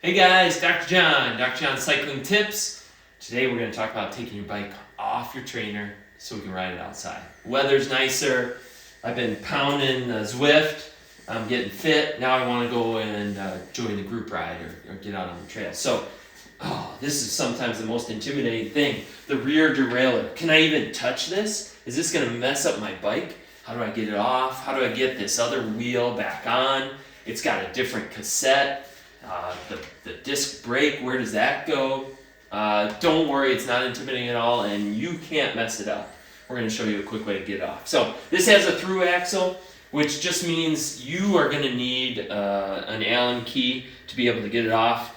Hey guys, Dr. John Cycling Tips. Today we're going to talk about taking your bike off your trainer so we can ride it outside. Weather's nicer. I've been pounding Zwift. I'm getting fit. Now I want to go and join the group ride or get out on the trail. So, this is sometimes the most intimidating thing. The rear derailleur. Can I even touch this? Is this going to mess up my bike? How do I get it off? How do I get this other wheel back on? It's got a different cassette. The disc brake, where does that go? Don't worry, it's not intimidating at all, and you can't mess it up. We're going to show you a quick way to get it off. So this has a through axle, which just means you are going to need an Allen key to be able to get it off.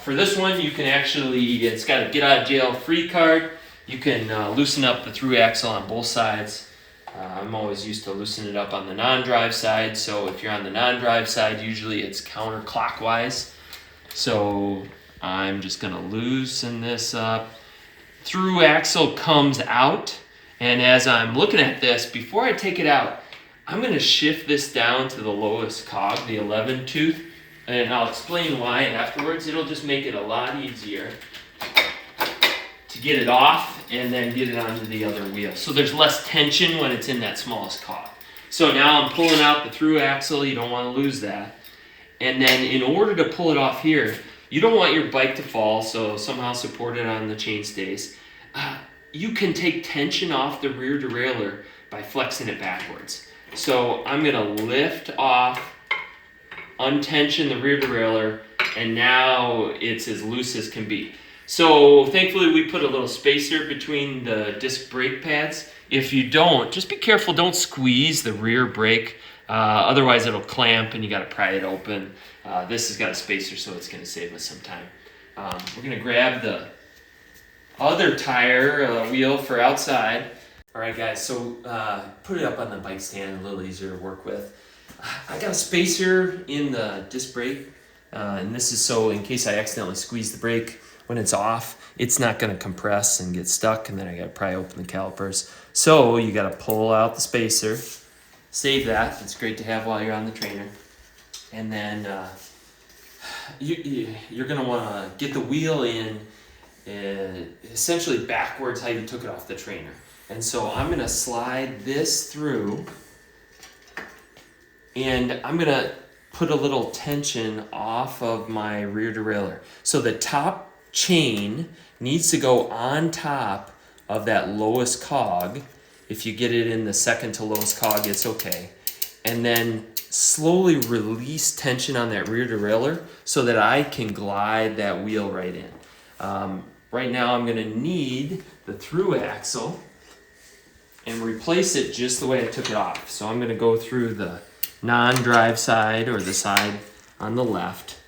For this one, you can actually, it's got a get out of jail free card. You can loosen up the through axle on both sides. I'm always used to loosen it up on the non-drive side, so if you're on the non-drive side, usually it's counterclockwise. So I'm just going to loosen this up. Through axle comes out, and as I'm looking at this, before I take it out, I'm going to shift this down to the lowest cog, the 11 tooth, and I'll explain why afterwards. It'll just make it a lot easier to get it off and then get it onto the other wheel. So there's less tension when it's in that smallest cog. So now I'm pulling out the through axle. You don't want to lose that. And then in order to pull it off here, you don't want your bike to fall, so somehow support it on the chainstays. You can take tension off the rear derailleur by flexing it backwards. So I'm going to lift off, untension the rear derailleur, and now it's as loose as can be. So thankfully we put a little spacer between the disc brake pads. If you don't, just be careful, don't squeeze the rear brake. Otherwise it'll clamp and you got to pry it open. This has got a spacer, so it's going to save us some time. We're going to grab the other tire wheel for outside. All right guys, so put it up on the bike stand, a little easier to work with. I got a spacer in the disc brake, and this is so in case I accidentally squeeze the brake when it's off, it's not going to compress and get stuck, and then I got to pry open the calipers. So you got to pull out the spacer, save that. It's great to have while you're on the trainer. And then you're going to want to get the wheel in essentially backwards how you took it off the trainer. And so I'm going to slide this through, and I'm going to put a little tension off of my rear derailleur. So the top chain needs to go on top of that lowest cog. If you get it in the second to lowest cog, it's okay. And then slowly release tension on that rear derailleur so that I can glide that wheel right in. Right now I'm going to need the through axle and replace it just the way I took it off. So I'm going to go through the non-drive side, or the side on the left,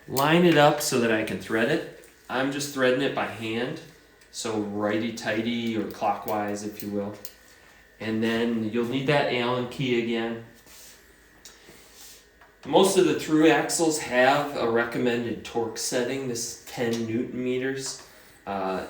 line it up so that I can thread it. I'm just threading it by hand, so righty-tighty or clockwise, if you will. And then you'll need that Allen key again. Most of the through axles have a recommended torque setting. This is 10 Newton meters.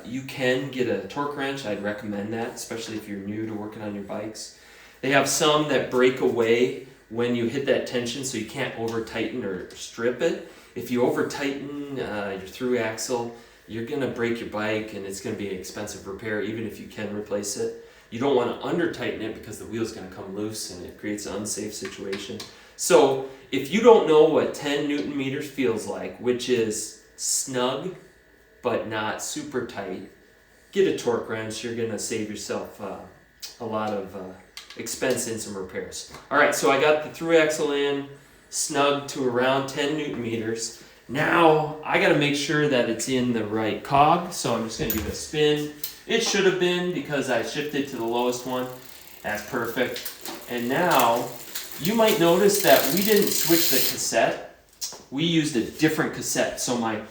You can get a torque wrench. I'd recommend that, especially if you're new to working on your bikes. They have some that break away when you hit that tension, so you can't over-tighten or strip it. If you over-tighten your through axle, you're going to break your bike, and it's going to be an expensive repair, even if you can replace it. You don't want to under-tighten it because the wheel's going to come loose, and it creates an unsafe situation. So if you don't know what 10 Newton meters feels like, which is snug but not super tight, get a torque wrench. You're going to save yourself a lot of expense in some repairs. All right, so I got the through axle in, snug to around 10 Newton meters. Now I got to make sure that it's in the right cog, so I'm just going to give it a spin. It should have been because I shifted to the lowest one. That's perfect. And now you might notice that we didn't switch the cassette. We used a different cassette. So my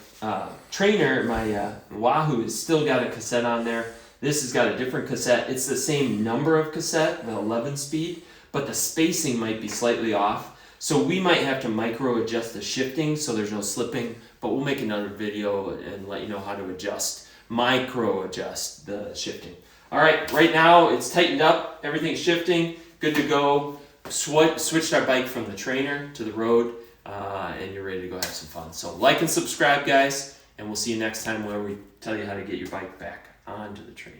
trainer, my Wahoo, has still got a cassette on there. This has got a different cassette. It's the same number of cassette, the 11 speed, but the spacing might be slightly off. So we might have to micro adjust the shifting so there's no slipping, but we'll make another video and let you know how to micro adjust the shifting. All right, right now it's tightened up, everything's shifting, good to go. Switched our bike from the trainer to the road. and you're ready to go have some fun. So like and subscribe, guys, and we'll see you next time where we tell you how to get your bike back onto the trainer.